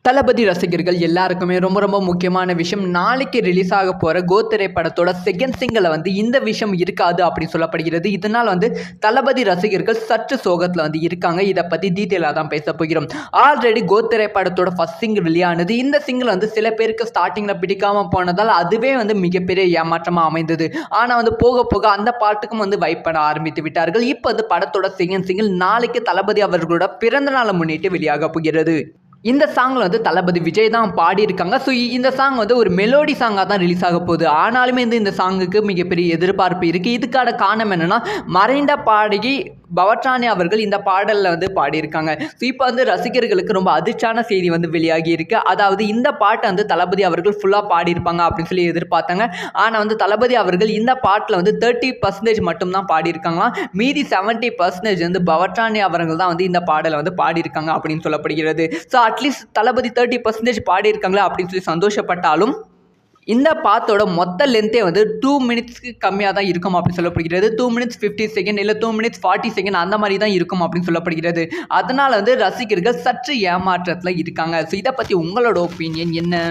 தளபதி ரசிகர்கள் எல்லாருக்குமே ரொம்ப ரொம்ப முக்கியமான விஷயம், நாளைக்கு ரிலீஸ் ஆக போகிற கோ திரைப்படத்தோட செகண்ட் சிங்கில் இந்த விஷயம் இருக்காது அப்படின்னு சொல்லப்படுகிறது. இதனால் தளபதி ரசிகர்கள் சற்று சோகத்தில் இருக்காங்க. இதை பற்றி டீட்டெயிலாக தான் பேச போகிறோம். ஆல்ரெடி கோ திரைப்படத்தோட ஃபர்ஸ்ட் சிங்கிள் வெளியானது. இந்த சிங்கிள் சில பேருக்கு ஸ்டார்டிங்கில் பிடிக்காமல் போனதால் அதுவே மிகப்பெரிய ஏமாற்றமாக அமைந்தது. ஆனால் போக போக அந்த பாட்டுக்கும் வைப் பண்ண ஆரம்பித்து விட்டார்கள். இப்போ படத்தோட செகண்ட் சிங்கிள் நாளைக்கு தளபதி அவர்களோட பிறந்த நாளை முன்னிட்டு வெளியாக போகிறது. இந்த சாங்கில் தளபதி விஜய் தான் பாடியிருக்காங்க. ஸோ இந்த சாங் ஒரு மெலோடி சாங்காக தான் ரிலீஸ் ஆக போகுது. ஆனாலுமே இந்த சாங்குக்கு மிகப்பெரிய எதிர்பார்ப்பு இருக்குது. இதுக்கான காரணம் என்னென்னா, மறைந்த பாடகி பவட்ராணி அவர்கள் இந்த பாடலில் பாடியிருக்காங்க. ஸோ இப்போ ரசிகர்களுக்கு ரொம்ப அதிர்ச்சியான செய்தி வெளியாகி இருக்கு. அதாவது இந்த பாட்டை தளபதி அவர்கள் ஃபுல்லாக பாடியிருப்பாங்க அப்படின்னு சொல்லி எதிர்பார்த்தாங்க. ஆனால் தளபதி அவர்கள் இந்த பாட்டில் 30% மட்டும்தான் பாடியிருக்காங்களாம். மீதி 70% பவட்ராணி அவர்கள் தான் இந்த பாடலை பாடியிருக்காங்க அப்படின்னு சொல்லப்படுகிறது. ஸோ அட்லீஸ்ட் தளபதி 30% பாடியிருக்காங்களா அப்படின்னு சொல்லி சந்தோஷப்பட்டாலும், இந்த பாத்தோட மொத்த லென்த்தே 2 மினிட்ஸ்க்கு கம்மியாக தான் இருக்கும் அப்படின்னு சொல்லப்படுகிறது. 2 மினிட்ஸ் 50 செகண்ட் இல்லை 2 மினிட்ஸ் 40 செகண்ட் அந்த மாதிரி தான் இருக்கும் அப்படின்னு சொல்லப்படுகிறது. அதனால் ரசிகர்கள் சற்று ஏமாற்றத்தில் இருக்காங்க. ஸோ இதை பற்றி உங்களோட ஒப்பீனியன் என்ன?